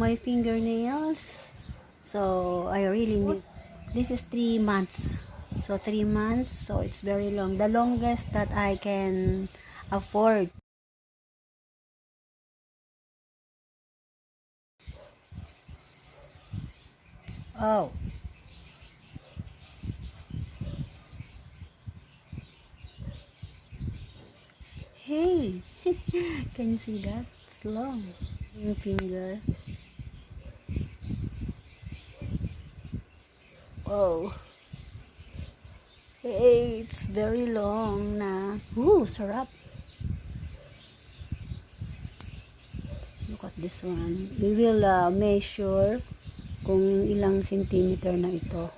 my fingernails. So I really need, this is 3 months. So 3 months, so it's very long. The longest that I can afford. Oh. Hey, can you see that? It's long. Yung finger. Oh. Hey, it's very long na. Ooh, sarap. Look at this one. We will measure kung ilang centimeter na ito.